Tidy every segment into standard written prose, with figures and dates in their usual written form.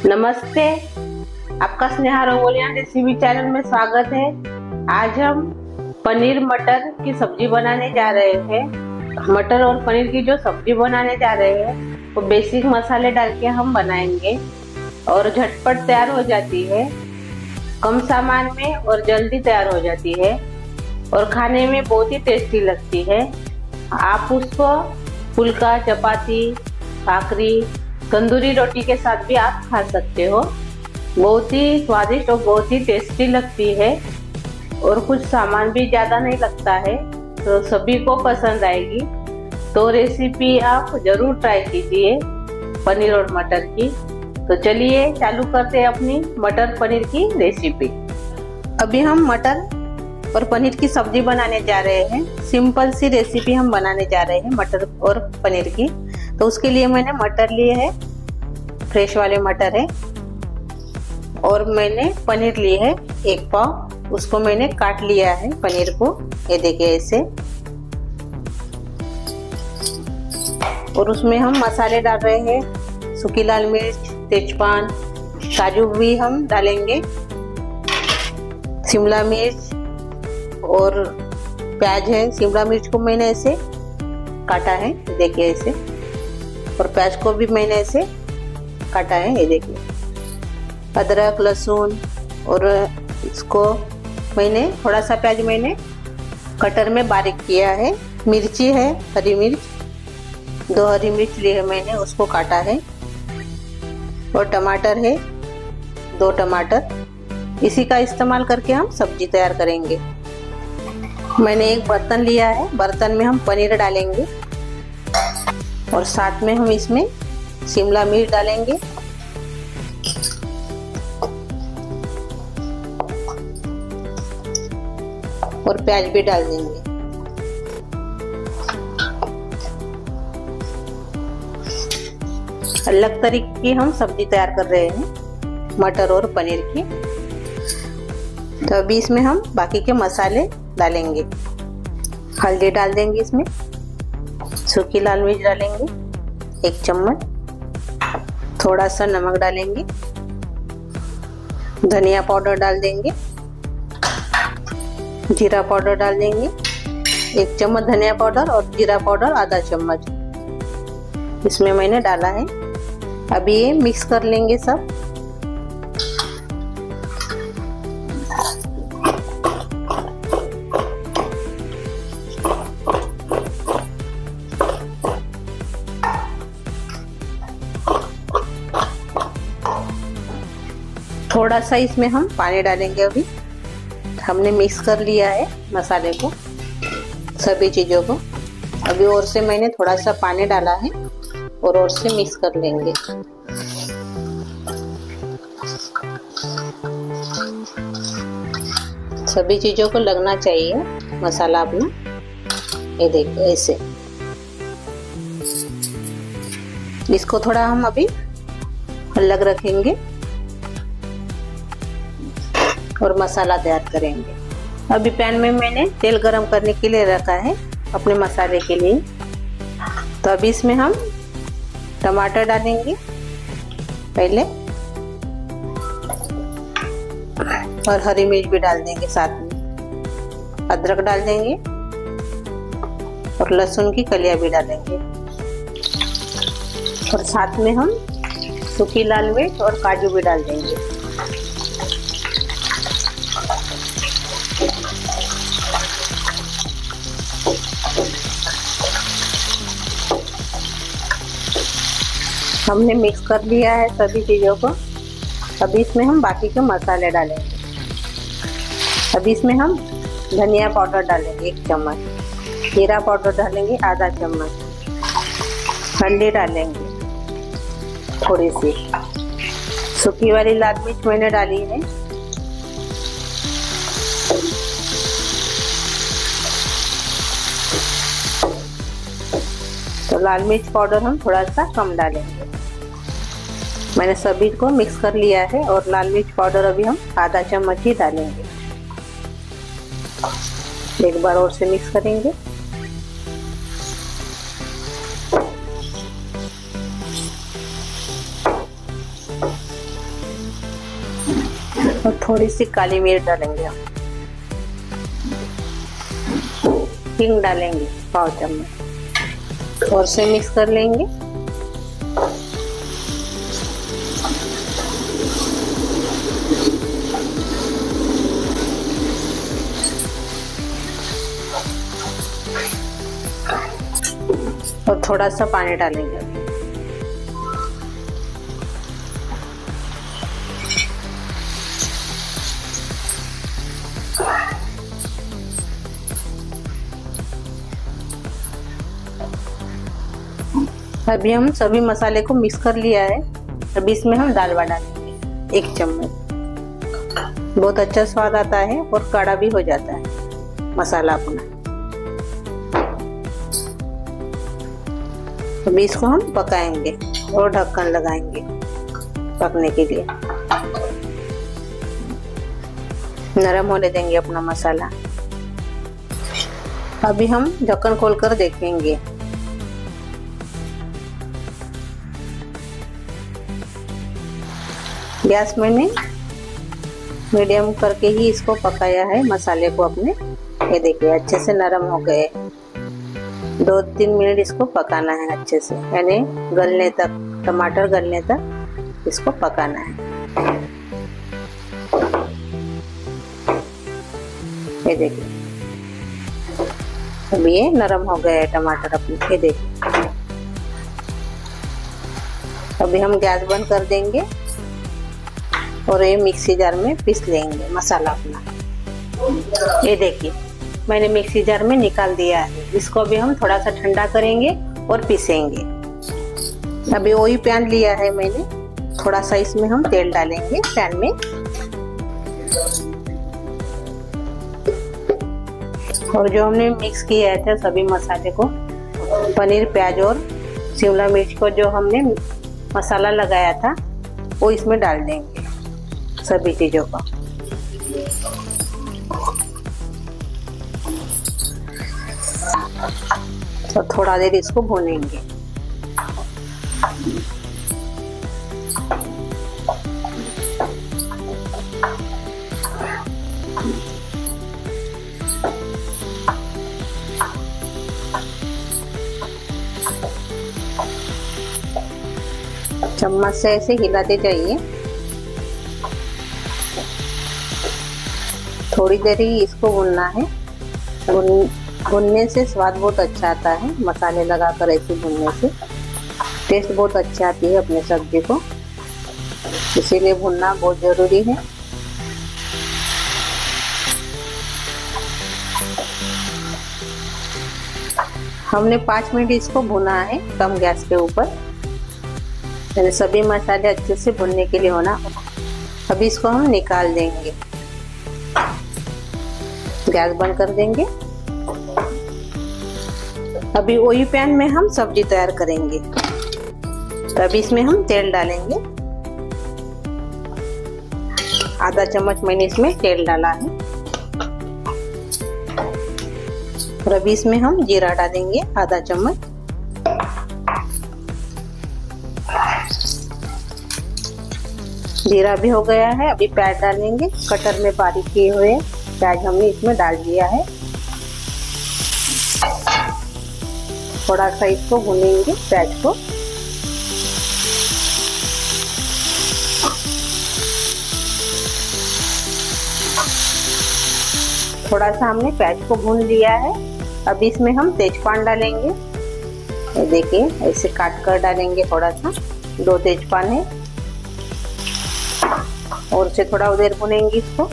नमस्ते, आपका Sneha रंगोलिया recipe channel में स्वागत है। आज हम पनीर मटर की सब्जी बनाने जा रहे हैं। मटर और पनीर की जो सब्जी बनाने जा रहे हैं वो बेसिक मसाले डाल के हम बनाएंगे और झटपट तैयार हो जाती है, कम सामान में और जल्दी तैयार हो जाती है और खाने में बहुत ही टेस्टी लगती है। आप उसको फुल्का, चपाती, भाकरी, तंदूरी रोटी के साथ भी आप खा सकते हो। बहुत ही स्वादिष्ट और बहुत ही टेस्टी लगती है और कुछ सामान भी ज़्यादा नहीं लगता है, तो सभी को पसंद आएगी। तो रेसिपी आप ज़रूर ट्राई कीजिए पनीर और मटर की। तो चलिए चालू करते हैं अपनी मटर पनीर की रेसिपी। अभी हम मटर और पनीर की सब्जी बनाने जा रहे हैं। सिंपल सी रेसिपी हम बनाने जा रहे हैं मटर और पनीर की। तो उसके लिए मैंने मटर लिए है, फ्रेश वाले मटर है, और मैंने पनीर लिए है 1 पाव। उसको मैंने काट लिया है पनीर को, ये देखिए ऐसे। और उसमें हम मसाले डाल रहे हैं, सूखी लाल मिर्च, तेजपान, काजू भी हम डालेंगे, शिमला मिर्च और प्याज है। शिमला मिर्च को मैंने ऐसे काटा है, देखिए ऐसे, और प्याज को भी मैंने ऐसे काटा है, ये देखिए। अदरक, लहसुन, और इसको मैंने थोड़ा सा प्याज मैंने कटर में बारीक किया है। मिर्ची है, हरी मिर्च 2 हरी मिर्च ली है मैंने, उसको काटा है। और टमाटर है 2 टमाटर। इसी का इस्तेमाल करके हम सब्जी तैयार करेंगे। मैंने एक बर्तन लिया है, बर्तन में हम पनीर डालेंगे और साथ में हम इसमें शिमला मिर्च डालेंगे, और प्याज भी डाल देंगे। अलग तरीके की हम सब्जी तैयार कर रहे हैं मटर और पनीर की। तो अभी इसमें हम बाकी के मसाले डालेंगे। हल्दी डाल देंगे, इसमें सूखी लाल मिर्च डालेंगे 1 चम्मच, थोड़ा सा नमक डालेंगे, धनिया पाउडर डाल देंगे, जीरा पाउडर डाल देंगे 1 चम्मच धनिया पाउडर, और जीरा पाउडर आधा चम्मच इसमें मैंने डाला है। अभी ये मिक्स कर लेंगे सब। थोड़ा सा इसमें हम पानी डालेंगे। अभी हमने मिक्स कर लिया है मसाले को, सभी चीज़ों को। अभी और से मैंने थोड़ा सा पानी डाला है और से मिक्स कर लेंगे। सभी चीज़ों को लगना चाहिए मसाला अपना, ये देखो ऐसे। इसको थोड़ा हम अभी अलग रखेंगे और मसाला तैयार करेंगे। अभी पैन में मैंने तेल गरम करने के लिए रखा है अपने मसाले के लिए। तो अभी इसमें हम टमाटर डालेंगे पहले, और हरी मिर्च भी डाल देंगे साथ में। अदरक डाल देंगे और लहसुन की कलियां भी डालेंगे, और साथ में हम सूखी लाल मिर्च और काजू भी डाल देंगे। हमने मिक्स कर लिया है सभी चीज़ों को। अभी इसमें हम बाकी के मसाले डालेंगे। अभी इसमें हम धनिया पाउडर डालेंगे 1 चम्मच, जीरा पाउडर डालेंगे आधा चम्मच, हल्दी डालेंगे थोड़ी सी, सूखी वाली लाल मिर्च मैंने डाली है, तो लाल मिर्च पाउडर हम थोड़ा सा कम डालेंगे। मैंने सभी को मिक्स कर लिया है और लाल मिर्च पाउडर अभी हम आधा चम्मच ही डालेंगे। एक बार और से मिक्स करेंगे। और थोड़ी सी काली मिर्च डालेंगे हम, हींग डालेंगे पाव चम्मच और से मिक्स कर लेंगे। और थोड़ा सा पानी डालेंगे। अभी हम सभी मसाले को मिक्स कर लिया है। अभी इसमें हम दाल बा डालेंगे 1 चम्मच। बहुत अच्छा स्वाद आता है और कड़ा भी हो जाता है मसाला अपना। अभी इसको हम पकाएंगे और ढक्कन लगाएंगे पकने के लिए। नरम होने देंगे अपना मसाला। अभी हम ढक्कन खोलकर देखेंगे। गैस मैंने मीडियम करके ही इसको पकाया है मसाले को अपने। ये देखिए अच्छे से नरम हो गए। 2-3 मिनट इसको पकाना है अच्छे से, यानी गलने तक, टमाटर गलने तक इसको पकाना है। ये देखिए अब ये नरम हो गए टमाटर अपने। ये देखिए अभी हम गैस बंद कर देंगे और ये मिक्सी जार में पीस लेंगे मसाला अपना। ये देखिए मैंने मिक्सी जार में निकाल दिया है। इसको भी हम थोड़ा सा ठंडा करेंगे और पीसेंगे। अभी वही पैन लिया है मैंने, थोड़ा सा इसमें हम तेल डालेंगे पैन में। और जो हमने मिक्स किया थे सभी मसाले को, पनीर, प्याज और शिमला मिर्च को जो हमने मसाला लगाया था वो इसमें डाल देंगे सभी चीजों को। तो थोड़ा देर इसको भूनेंगे। चम्मच से ऐसे हिलाते जाइए। थोड़ी देर ही इसको भूनना है। भुनने से स्वाद बहुत अच्छा आता है। मसाले लगाकर ऐसे भुनने से टेस्ट बहुत अच्छी आती है अपने सब्जी को, इसीलिए भुनना बहुत जरूरी है। हमने 5 मिनट इसको भुना है कम गैस के ऊपर, यानी सभी मसाले अच्छे से भुनने के लिए होना। अभी इसको हम निकाल देंगे, गैस बंद कर देंगे। अभी वही पैन में हम सब्जी तैयार करेंगे। तो अभी इसमें हम तेल डालेंगे। आधा चम्मच मैंने इसमें तेल डाला है। और अभी इसमें हम जीरा डालेंगे आधा चम्मच। जीरा भी हो गया है। अभी प्याज डालेंगे, कटर में बारीक किए हुए प्याज हमने इसमें डाल दिया है। थोड़ा सा इसको भूनेंगे प्याज को। थोड़ा सा हमने प्याज को भून लिया है। अब इसमें हम तेजपान डालेंगे। ये देखिए ऐसे काट कर डालेंगे थोड़ा सा। 2 तेजपान है और से थोड़ा देर भुनेंगे इसको,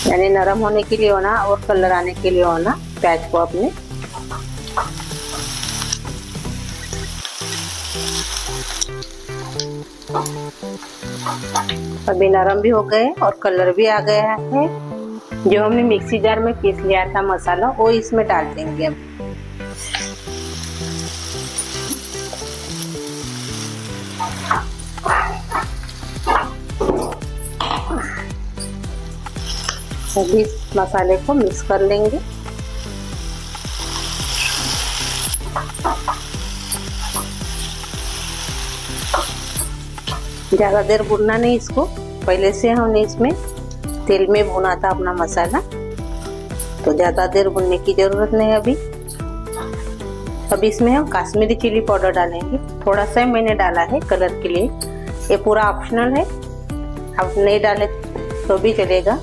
यानी नरम होने के लिए होना और कलर आने के लिए होना प्याज को अपने। अभी नरम भी हो गए और कलर भी आ गया है। जो हमने मिक्सी जार में पीस लिया था मसाला वो इसमें डाल देंगे। अब अभी इस मसाले को मिक्स कर लेंगे। ज़्यादा देर भुनना नहीं इसको, पहले से हमने इसमें तेल में भुना था अपना मसाला, तो ज़्यादा देर भुनने की ज़रूरत नहीं अभी। इसमें हम काश्मीरी चिली पाउडर डालेंगे, थोड़ा सा मैंने डाला है कलर के लिए, ये पूरा ऑप्शनल है, आप नहीं डाले तो भी चलेगा,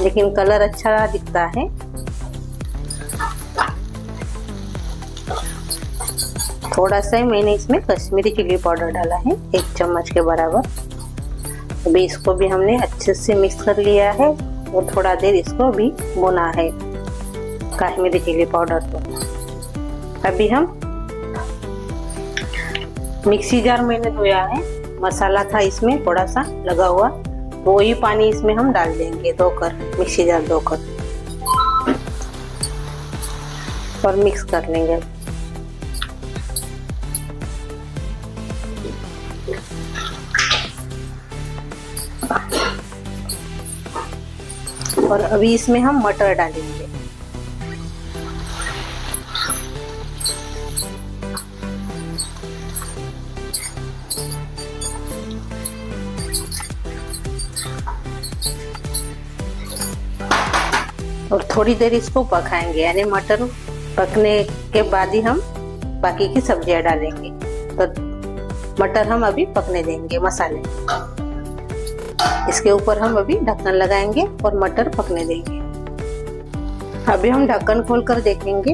लेकिन कलर अच्छा दिखता है। थोड़ा सा मैंने इसमें कश्मीरी चिली पाउडर डाला है, 1 चम्मच के बराबर। अभी इसको भी हमने अच्छे से मिक्स कर लिया है और थोड़ा देर इसको भी भुना है कश्मीरी चिली पाउडर को। अभी हम मिक्सी जार मैंने धोया है, मसाला था इसमें थोड़ा सा लगा हुआ, वही पानी इसमें हम डाल देंगे धोकर, मिक्सी जार धोकर, और मिक्स कर लेंगे। और अभी इसमें हम मटर डालेंगे। और थोड़ी देर इसको पकाएंगे, यानी मटर पकने के बाद ही हम बाकी की सब्जियां डालेंगे। तो मटर हम अभी पकने देंगे मसाले, इसके ऊपर हम अभी ढक्कन लगाएंगे और मटर पकने देंगे। अभी हम ढक्कन खोलकर देखेंगे,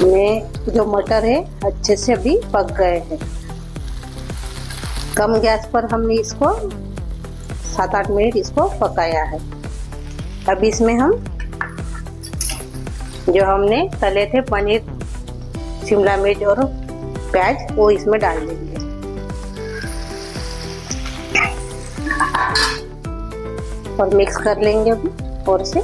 में जो मटर है अच्छे से अभी पक गए हैं। कम गैस पर हमने इसको 7-8 मिनट इसको पकाया है। अब इसमें हम जो हमने तले थे पनीर, शिमला मिर्च और प्याज, वो इसमें डाल देंगे और मिक्स कर लेंगे अभी और से।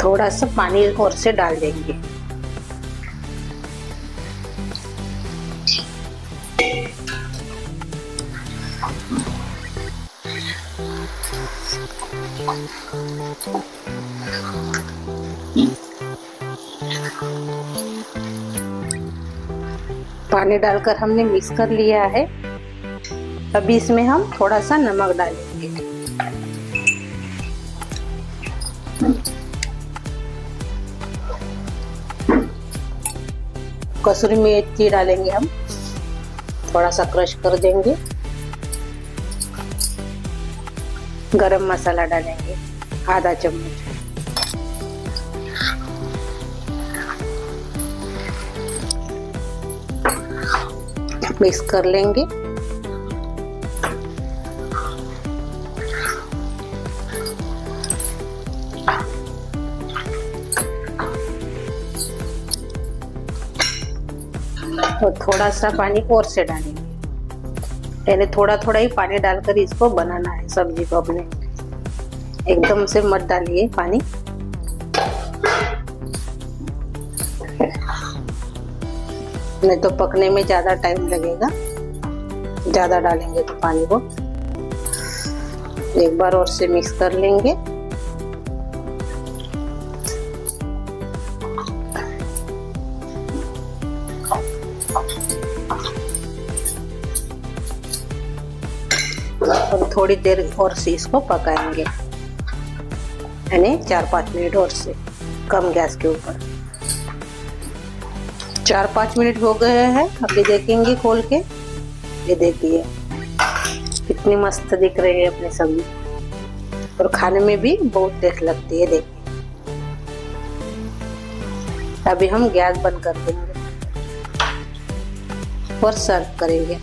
थोड़ा सा पानी और से डाल देंगे। पानी डालकर हमने मिक्स कर लिया है। अभी इसमें हम थोड़ा सा नमक डालेंगे, कसूरी मेथी डालेंगे हम, थोड़ा सा क्रश कर देंगे। गरम मसाला डालेंगे आधा चम्मच, मिक्स कर लेंगे। और थोड़ा सा पानी और से डालेंगे, यानी थोड़ा थोड़ा ही पानी डालकर इसको बनाना है सब्जी को अपने, एकदम से मत डालिए पानी, नहीं तो पकने में ज्यादा टाइम लगेगा। ज्यादा डालेंगे तो पानी को। एक बार और से मिक्स कर लेंगे। और थोड़ी देर और से इसको पकाएंगे, यानी 4-5 मिनट और से कम गैस के ऊपर। 4-5 मिनट हो गए हैं। अभी देखेंगे खोल के, ये देखिए कितनी मस्त दिख रही है अपनी सब्जी, और खाने में भी बहुत टेस्ट लगती है। देखिए अभी हम गैस बंद कर देंगे और सर्व करेंगे।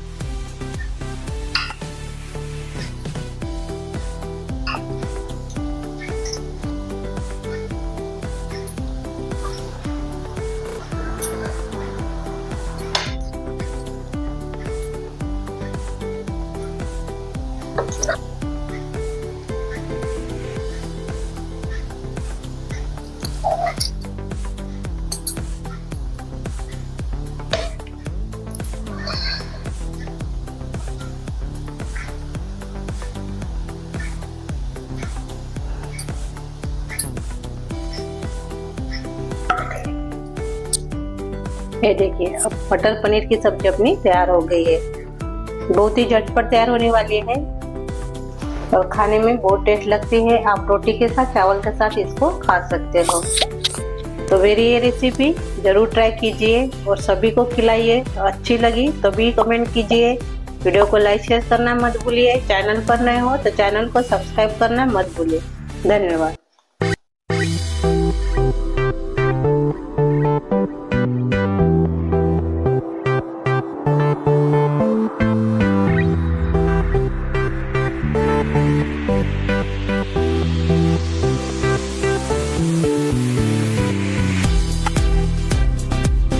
ये देखिए, अब मटर पनीर की सब्जी अपनी तैयार हो गई है। बहुत ही झटपट तैयार होने वाली है और खाने में बहुत टेस्ट लगती है। आप रोटी के साथ, चावल के साथ इसको खा सकते हो। तो मेरी ये रेसिपी जरूर ट्राई कीजिए और सभी को खिलाइए। अच्छी लगी तो भी कमेंट कीजिए। वीडियो को लाइक शेयर करना मत भूलिए। चैनल पर नए हो तो चैनल को सब्सक्राइब करना मत भूलिए। धन्यवाद।